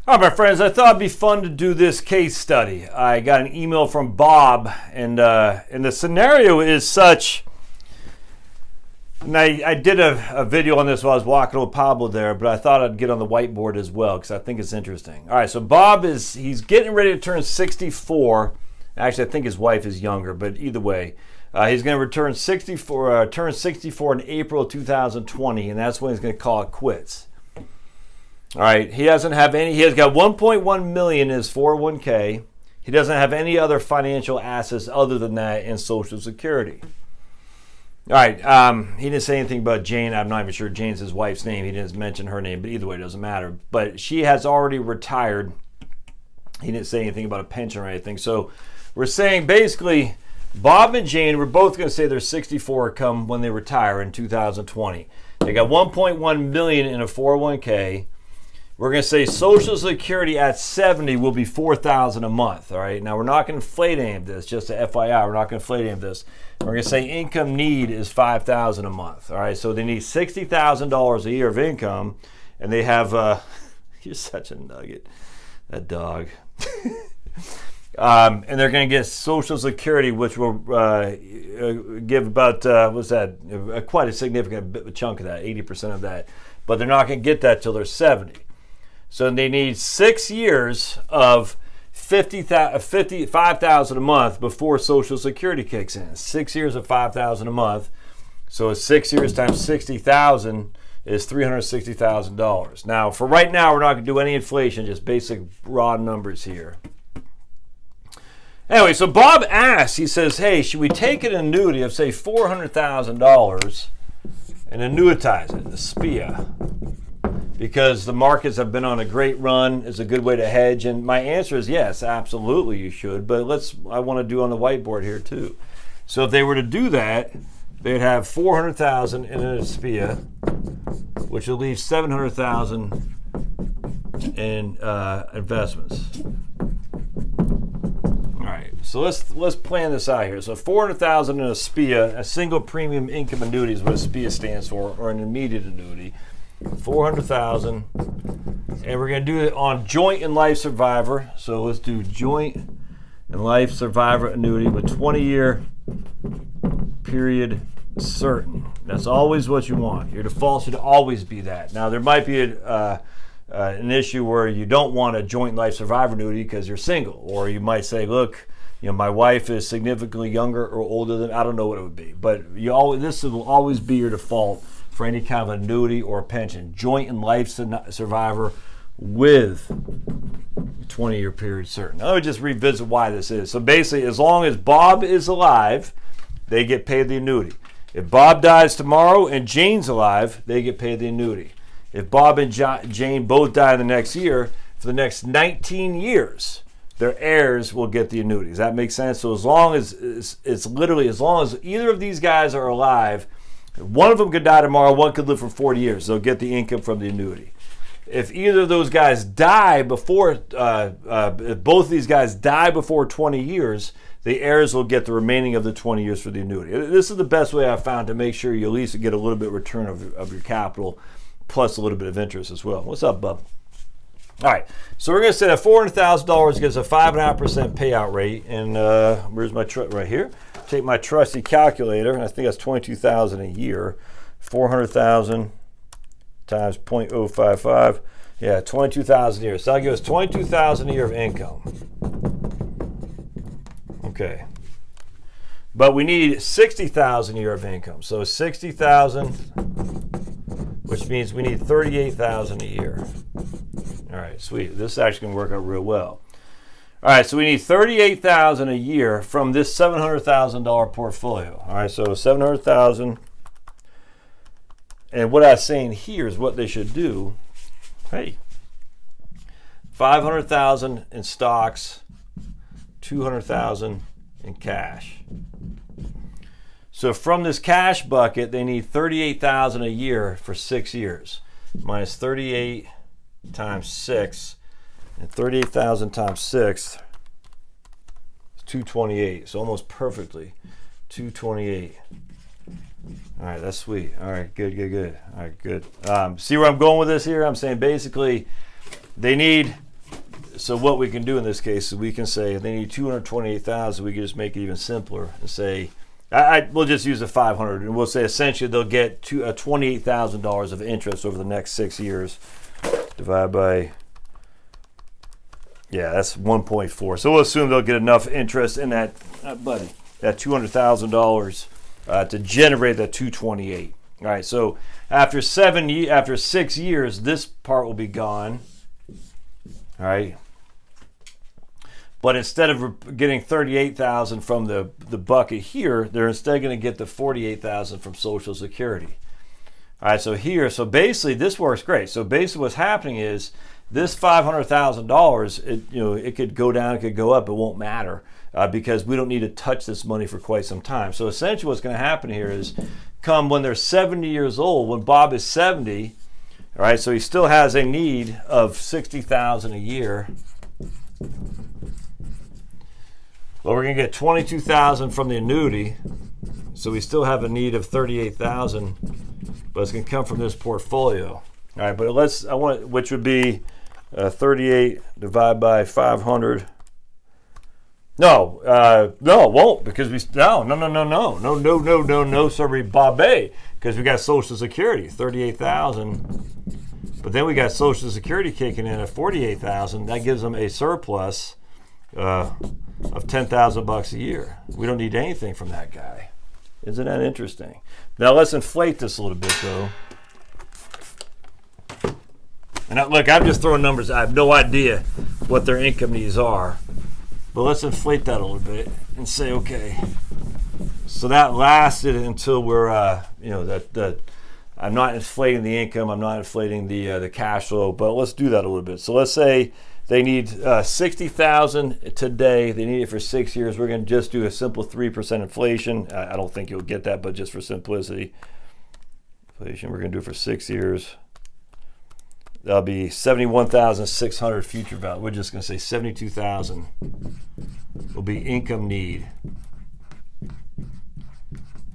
All right, my friends, I thought it'd be fun to do this case study. I got an email from Bob, and the scenario is such. And I did a video on this while I was walking with Pablo there, but I thought I'd get on the whiteboard as well because I think it's interesting. All right, so Bob he's getting ready to turn 64. Actually, I think his wife is younger, but either way, he's going to turn 64 in April 2020, and that's when he's going to call it quits. All right, he doesn't have any. He has got 1.1 million in his 401k. He doesn't have any other financial assets other than that in Social Security. All right, he didn't say anything about Jane. I'm not even sure Jane's his wife's name. He didn't mention her name, but either way, it doesn't matter. But she has already retired. He didn't say anything about a pension or anything. So we're saying basically, Bob and Jane, we're both going to say they're 64 come when they retire in 2020. They got 1.1 million in a 401k. We're going to say Social Security at 70 will be $4,000 a month. All right. Now we're not going to inflate any of this. Just a FYI, we're not going to inflate any of this. We're going to say income need is $5,000 a month. All right. So they need $60,000 a year of income, and they have. You're such a nugget, that dog. And they're going to get Social Security, which will give about quite a significant chunk of that, 80% of that. But they're not going to get that till they're 70. So they need 6 years of $5,000 a month before Social Security kicks in. 6 years of $5,000 a month. So 6 years times 60,000 is $360,000. Now, for right now, we're not going to do any inflation, just basic raw numbers here. Anyway, so Bob asks, he says, hey, should we take an annuity of, say, $400,000 and annuitize it, the SPIA? Because the markets have been on a great run. It's a good way to hedge. And my answer is yes, absolutely you should. But I want to do on the whiteboard here too. So if they were to do that, they'd have $400,000 in a SPIA, which will leave $700,000 in investments. All right, so let's plan this out here. So $400,000 in a SPIA, a single premium income annuity is what a SPIA stands for, or an immediate annuity. $400,000, and we're going to do it on joint and life survivor. So let's do joint and life survivor annuity with 20-year period certain. That's always what you want. Your default should always be that. Now there might be an issue where you don't want a joint life survivor annuity because you're single, or you might say, look, my wife is significantly younger or older than, I don't know what it would be, but this will always be your default for any kind of annuity or pension. Joint and life survivor with 20-year period certain. Now, let me just revisit why this is. So basically, as long as Bob is alive, they get paid the annuity. If Bob dies tomorrow and Jane's alive, they get paid the annuity. If Bob and Jane both die the next year, for the next 19 years, their heirs will get the annuity. Does that make sense? So as long as as long as either of these guys are alive, one of them could die tomorrow, one could live for 40 years. They'll get the income from the annuity. If either of those guys die before, if both of these guys die before 20 years, the heirs will get the remaining of the 20 years for the annuity. This is the best way I've found to make sure you at least get a little bit of return of your capital, plus a little bit of interest as well. What's up, bub? All right, so we're going to say that $400,000 gives a 5.5% payout rate, and where's my right here? Take my trusty calculator, and I think that's $22,000 a year. 400,000 times 0.055. Yeah, 22,000 a year. So that'll give us 22,000 a year of income. Okay. But we need 60,000 a year of income. So 60,000, which means we need 38,000 a year. All right, sweet. This is actually going to work out real well. All right, so we need $38,000 a year from this $700,000 portfolio. All right, so $700,000. And what I was saying here is what they should do. Hey, $500,000 in stocks, $200,000 in cash. So from this cash bucket, they need $38,000 a year for 6 years. Minus 38 times 6. And 38,000 times 6 is 228. So almost perfectly. 228. All right, that's sweet. All right, good. All right, good. See where I'm going with this here? I'm saying basically they need so what we can do in this case is we can say they need 228,000. We can just make it even simpler and say, we'll just use the 500, and we'll say essentially they'll get $28,000 of interest over the next 6 years. Divided by, yeah, that's 1.4. So we'll assume they'll get enough interest in that, that $200,000 to generate that 228. All right, so after 6 years, this part will be gone. All right. But instead of getting 38,000 from the bucket here, they're instead going to get the 48,000 from Social Security. All right, so basically this works great. So basically what's happening is this $500,000, it could go down, it could go up, it won't matter because we don't need to touch this money for quite some time. So essentially what's going to happen here is come when they're 70 years old, when Bob is 70, all right, so he still has a need of $60,000 a year. Well, we're going to get $22,000 from the annuity, so we still have a need of $38,000, but it's going to come from this portfolio. All right, but which would be 38 divided by 500. No, it won't, because no, sorry, Bobby, because we got Social Security, 38,000, but then we got Social Security kicking in at 48,000. That gives them a surplus of $10,000 a year. We don't need anything from that guy. Isn't that interesting? Now let's inflate this a little bit, though. And look, I'm just throwing numbers. I have no idea what their income needs are. But let's inflate that a little bit and say, okay, so that lasted until we're, I'm not inflating the income, I'm not inflating the cash flow, but let's do that a little bit. So let's say they need $60,000 today. They need it for 6 years. We're going to just do a simple 3% inflation. I don't think you'll get that, but just for simplicity, inflation, we're going to do it for 6 years. That'll be 71,600 future value. We're just going to say 72,000 will be income need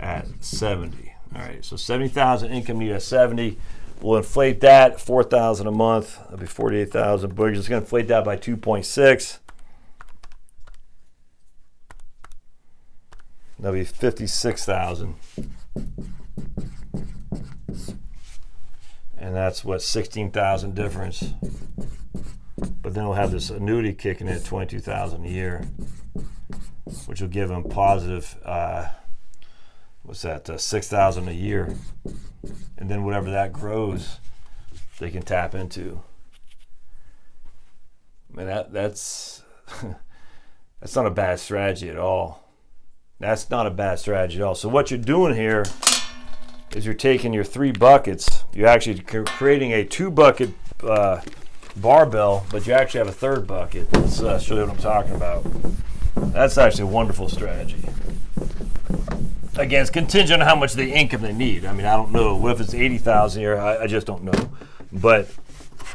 at 70. All right, so 70,000 income need at 70. We'll inflate that 4,000 a month. That'll be 48,000. But we're just going to inflate that by 2.6. That'll be 56,000. And that's what, 16,000 difference. But then we'll have this annuity kicking in at 22,000 a year, which will give them positive, what's that, 6,000 a year. And then whatever that grows, they can tap into. I mean, that's that's not a bad strategy at all. That's not a bad strategy at all. So what you're doing here is you're taking your 3 buckets, you're actually creating a 2-bucket barbell, but you actually have a 3rd bucket. Let's show you what I'm talking about. That's actually a wonderful strategy. Again, it's contingent on how much the income they need. I mean, I don't know. What if it's 80,000 a year? I just don't know. But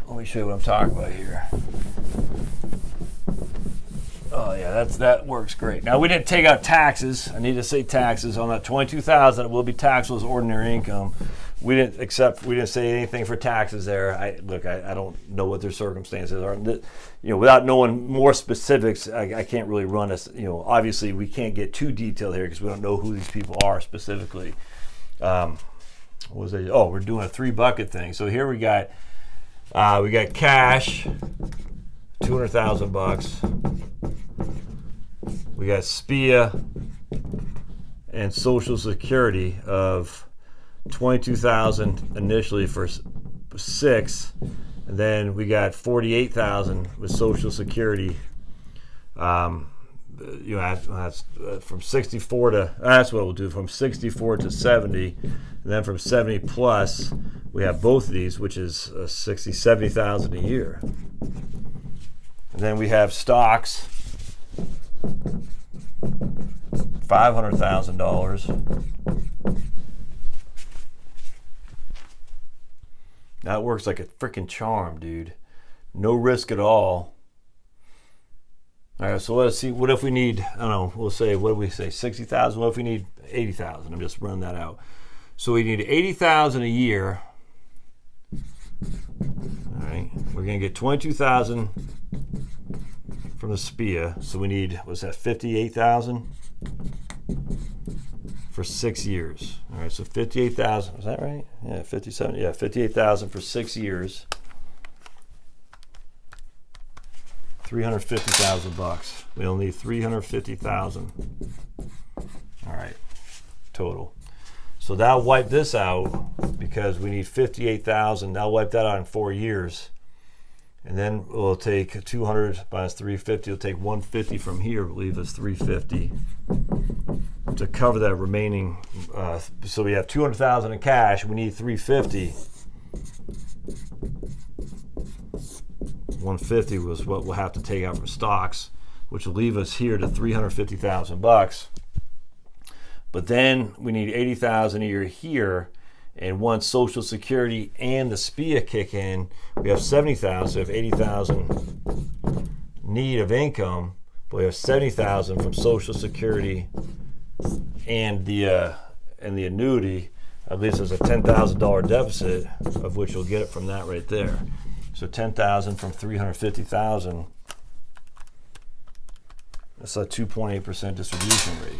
let me show you what I'm talking about here. Oh yeah, that works great. Now we didn't take out taxes. I need to say taxes on that 22,000. It will be taxable as ordinary income. We didn't say anything for taxes there. I don't know what their circumstances are. Without knowing more specifics, I can't really run us. Obviously we can't get too detailed here because we don't know who these people are specifically. What was it? Oh, we're doing a 3-bucket thing. So here we got cash, $200,000. We got SPIA and Social Security of 22,000 initially for 6, and then we got 48,000 with Social Security. That's from 64 to, that's what we'll do, from 64 to 70, and then from 70 plus we have both of these, which is 70,000 a year. And then we have stocks, $500,000. That works like a freaking charm, dude. No risk at all. All right, so let's see. What if we need, I don't know, we'll say, what do we say, 60,000? What if we need 80,000? I'm just running that out. So we need 80,000 a year. All right, we're going to get 22,000 from the SPIA. So we need, what's that, 58,000 for 6 years. All right, so 58,000, is that right? Yeah, 57, yeah, 58,000 for 6 years. 350,000 bucks. We only need 350,000. All right, total. So that'll wipe this out because we need 58,000. That'll wipe that out in 4 years. And then we'll take 200 minus 350. We'll take 150 from here, we'll leave us 350 to cover that remaining. So we have 200,000 in cash. We need 350. 150 was what we'll have to take out for stocks, which will leave us here to 350,000 bucks. But then we need 80,000 a year here, and once Social Security and the SPIA kick in, we have 70,000. So we have 80,000 need of income, but we have 70,000 from Social Security and the annuity. At least there's a $10,000 deficit, of which you'll get it from that right there. So 10,000 from 350,000. That's a 2.8% distribution rate.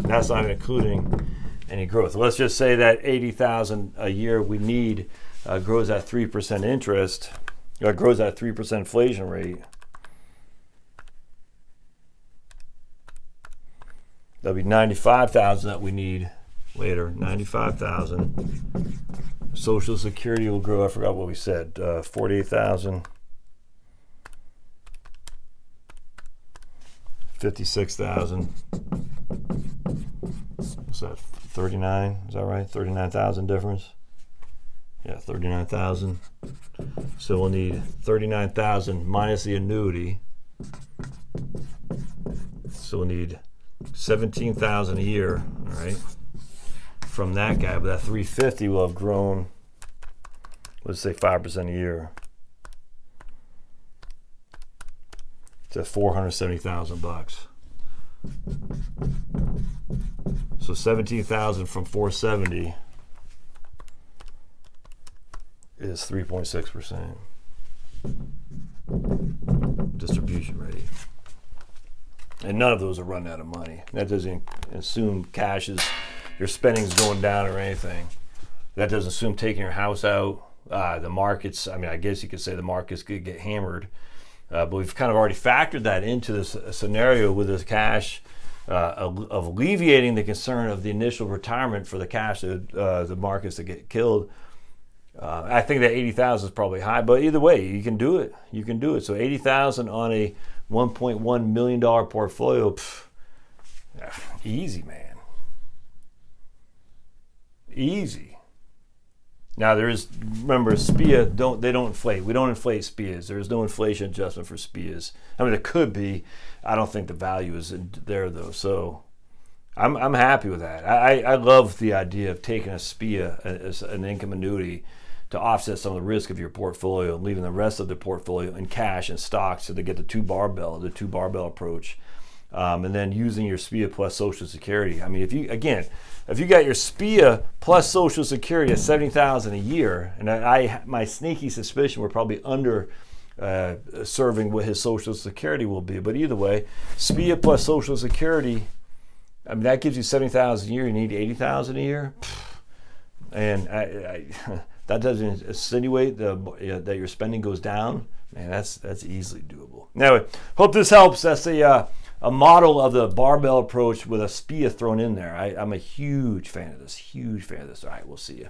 That's not including any growth. Let's just say that 80,000 a year we need grows at 3% interest, or grows at 3% inflation rate. That'll be 95,000 that we need later. 95,000. Social Security will grow. I forgot what we said. 48,000. 56,000. What's that? 39? Is that right? 39,000 difference? Yeah, 39,000. So we'll need 39,000 minus the annuity. So we'll need 17,000 a year, all right, from that guy. But that 350 will have grown, let's say 5% a year, to 470,000 bucks. So 17,000 from 470 is 3.6% distribution rate. And none of those are running out of money. That doesn't assume cash is, your spending is going down or anything. That doesn't assume taking your house out. The markets, I mean, I guess you could say the markets could get hammered. But we've kind of already factored that into this scenario with this cash, of alleviating the concern of the initial retirement for the cash, the markets that get killed. I think that 80,000 is probably high, but either way, you can do it. You can do it. So 80,000 on a $1.1 million portfolio, easy, man. Easy. Now there is, remember, SPIA they don't inflate. We don't inflate SPIAs. There is no inflation adjustment for SPIAs. I mean, it could be. I don't think the value is there though. So I'm happy with that. I love the idea of taking a SPIA as an income annuity to offset some of the risk of your portfolio and leaving the rest of the portfolio in cash and stocks, so they get the two barbell approach. And then using your SPIA plus Social Security. I mean, if you got your SPIA plus Social Security at $70,000 a year, and my sneaky suspicion we're probably under serving what his Social Security will be. But either way, SPIA plus Social Security, I mean, that gives you $70,000 a year. You need $80,000 a year, and that doesn't insinuate that your spending goes down. Man, that's easily doable. Anyway, hope this helps. That's a model of the barbell approach with a SPIA thrown in there. I'm a huge fan of this. All right, we'll see you.